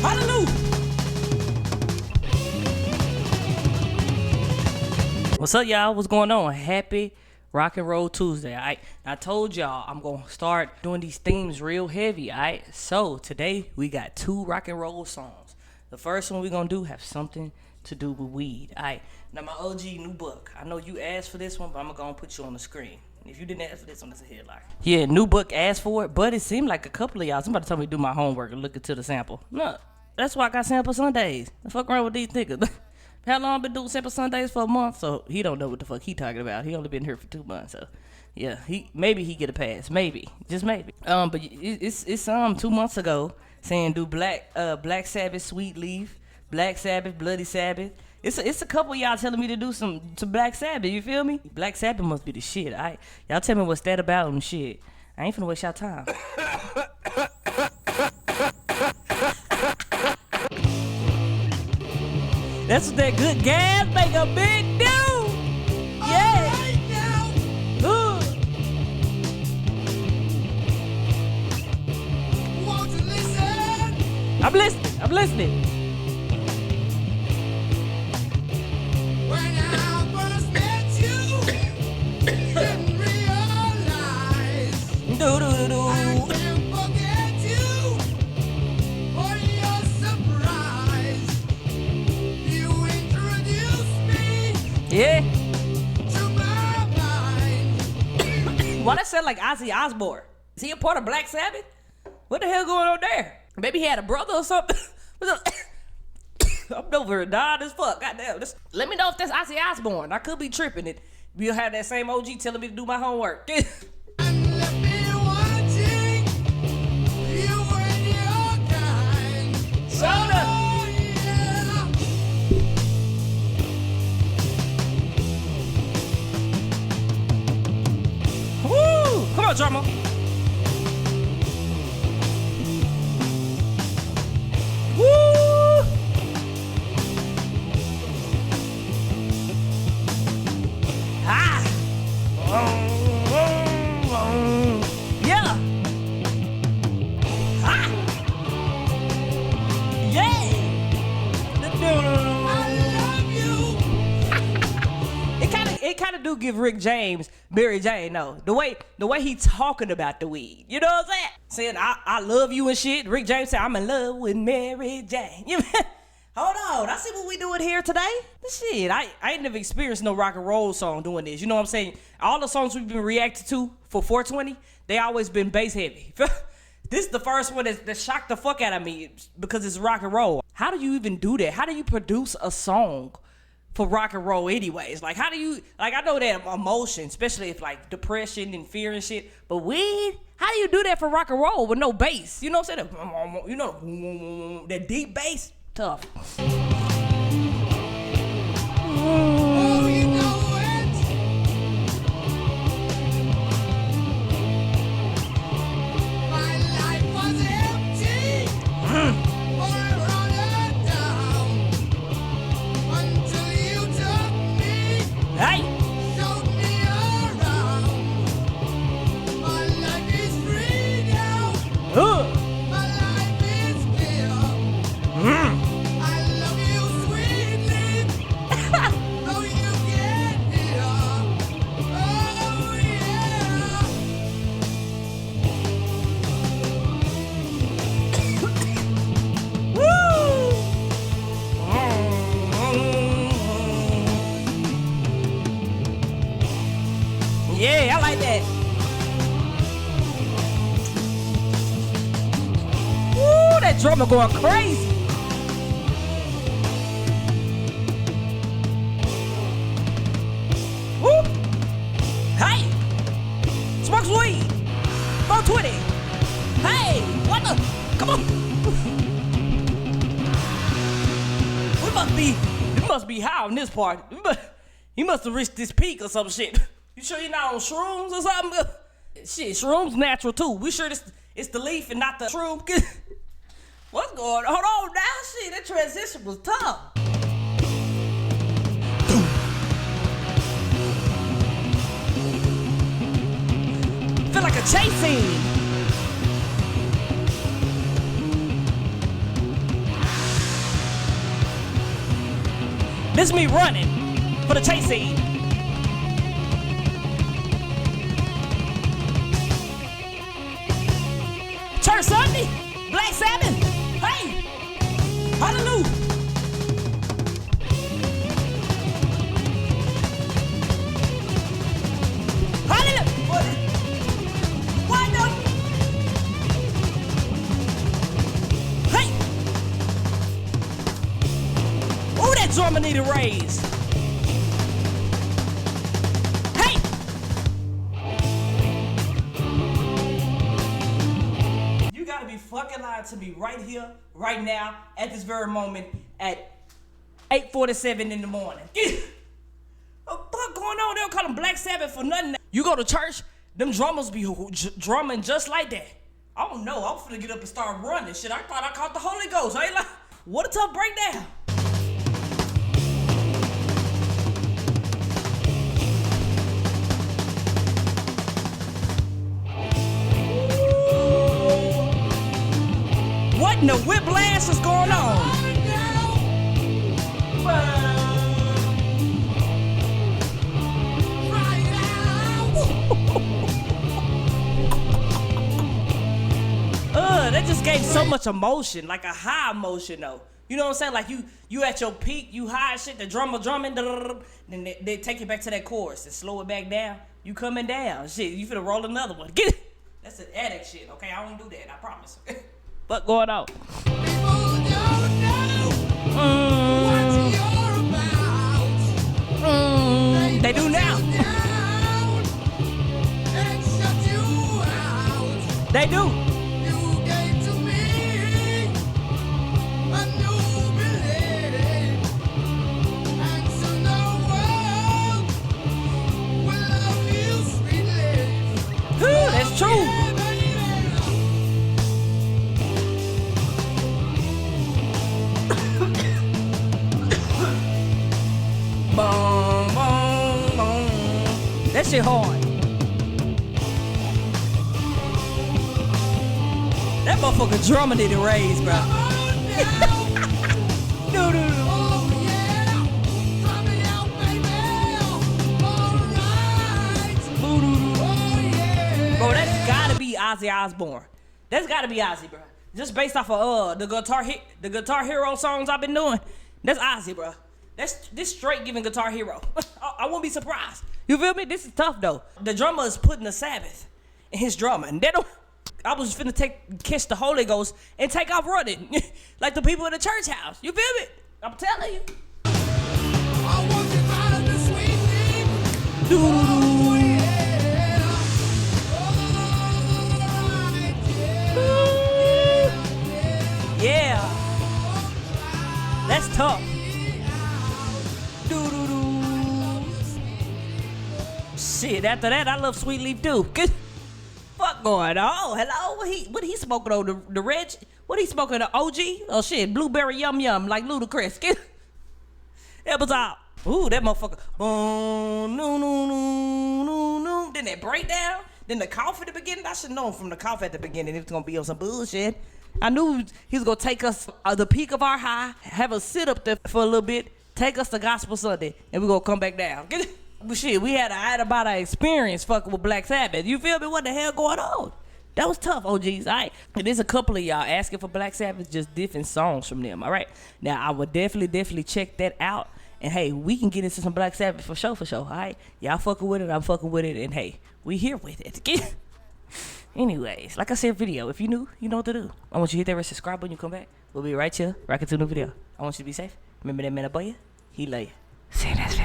Hallelujah. What's up, y'all? What's going on? Happy Rock and Roll Tuesday. I told y'all I'm gonna start doing these themes real heavy. So today we got 2 rock and roll songs. The first one we're gonna do have something to do with weed. Now my OG New Book. I know you asked for this one, but I'm gonna put you on the screen. If you didn't ask for this one, it's a headline. Yeah, New Book asked for it, but it seemed like a couple of y'all, somebody told me to do my homework and look into the sample. No, that's why I got sample Sundays. The fuck wrong with these niggas? How long I been doing sample Sundays for a month? So he don't know what the fuck he talking about. He only been here for 2 months, so yeah, maybe he get a pass, maybe, just maybe. But it's 2 months ago saying do Black Sabbath, Sweet Leaf, Black Sabbath, Bloody Sabbath. It's a couple of y'all telling me to do some Black Sabbath. You feel me? Black Sabbath must be the shit. Y'all tell me what's that about and shit. I ain't finna waste y'all time. That's what that good gas make a big do. Yeah. Right now. Won't you listen? I'm listening. When I first met you, didn't realize. Do. I can't forget you for your surprise. You introduced me. Yeah. To my mind. Why that sound like Ozzy Osbourne? Is he a part of Black Sabbath? What the hell going on there? Maybe he had a brother or something. I'm over here dying as fuck. Goddamn. Let me know if that's Ozzy Osbourne. I could be tripping it. We'll have that same OG telling me to do my homework. Soda. Oh, yeah. Woo! Come on, drummer. Woo! Ah! Yeah! Ah! Yeah! I love you. It kind of do give Rick James Mary Jane, though. The way he talking about the weed. You know what I'm saying? Saying I love you and shit. Rick James said I'm in love with Mary Jane. Hold on, I see what we doing here today. Shit, I ain't never experienced no rock and roll song doing this. You know what I'm saying? All the songs we've been reacting to for 420, they always been bass heavy. This is the first one that shocked the fuck out of me because it's rock and roll. How do you even do that? How do you produce a song for rock and roll anyways? Like, how do you, like, I know that emotion, especially if like depression and fear and shit, but weed, how do you do that for rock and roll with no bass? You know what I'm saying? You know, that deep bass, tough. Oh, you know it. My life was empty. Hey! Showed me around. My life is free now. My life is clear. I love you sweetly. Though you get here. Oh yeah. Woo! Yeah, I like that. Woo, that drummer going crazy. Woo. Hey, smokes weed. 420. Hey, what the? Come on. We must be high on this part. He must have reached this peak or some shit. You sure you're not on shrooms or something? Shit, shrooms natural too. We sure it's the leaf and not the shroom? What's going on? Hold on now. Shit, that transition was tough. Feel like a chase scene. This is me running for the chase scene. Church Sunday, Black Sabbath, hey, hallelujah. Hallelujah. Wind up. Hey. Ooh, that drummer need a raise. Hey. You gotta be fucking lying to me right here, right now, at this very moment, at 8:47 in the morning. What the fuck going on? They don't call them Black Sabbath for nothing. You go to church, them drummers be drumming just like that. I don't know. I'm finna get up and start running. Shit, I thought I caught the Holy Ghost. I ain't like, what a tough breakdown. What in the whiplash is going on? That just gave so much emotion, like a high emotion though. You know what I'm saying? Like you at your peak, you high as shit, the drummer drumming, then they take you back to that chorus and slow it back down. You coming down, shit. You finna roll another one. Get it? That's an addict shit. Okay, I don't do that. I promise. What going on? They do now. They do. That's true. Boom, boom, boom. That shit hard. That motherfucker drummer need a raise, bro. Bro, that's gotta be Ozzy Osbourne. That's gotta be Ozzy, bro. Just based off of the Guitar Hero songs I've been doing. That's Ozzy, bro. This straight giving Guitar Hero. I won't be surprised. You feel me? This is tough though. The drummer is putting the Sabbath in his drumming. I was finna catch the Holy Ghost and take off running like the people in the church house. You feel me? I'm telling you. I want you out of the sweet yeah. That's tough. Shit, after that, I love Sweet Leaf too. Good fuck going on? Hello? What he smoking on? The red? What he smoking? The OG? Oh shit, blueberry yum yum like Ludacris. That was out. Ooh, that motherfucker. Boom, no, no, no, no, no. Then that breakdown. Then the cough at the beginning. I should know from the cough at the beginning. It was gonna be on some bullshit. I knew he was gonna take us the peak of our high, have us sit up there for a little bit, take us to Gospel Sunday, and we gonna come back down. But shit, we had about our experience fucking with Black Sabbath. You feel me? What the hell going on? That was tough, OGs. All right. And there's a couple of y'all asking for Black Sabbath, just different songs from them. All right. Now I would definitely check that out. And hey, we can get into some Black Sabbath for sure. All right. Y'all fucking with it. I'm fucking with it. And hey, we here with it. Anyways, like I said, video. If you new, you know what to do. I want you to hit that red subscribe button. You come back. We'll be right here. Rocking to a new video. I want you to be safe. Remember that man above you? He love you. See you next video.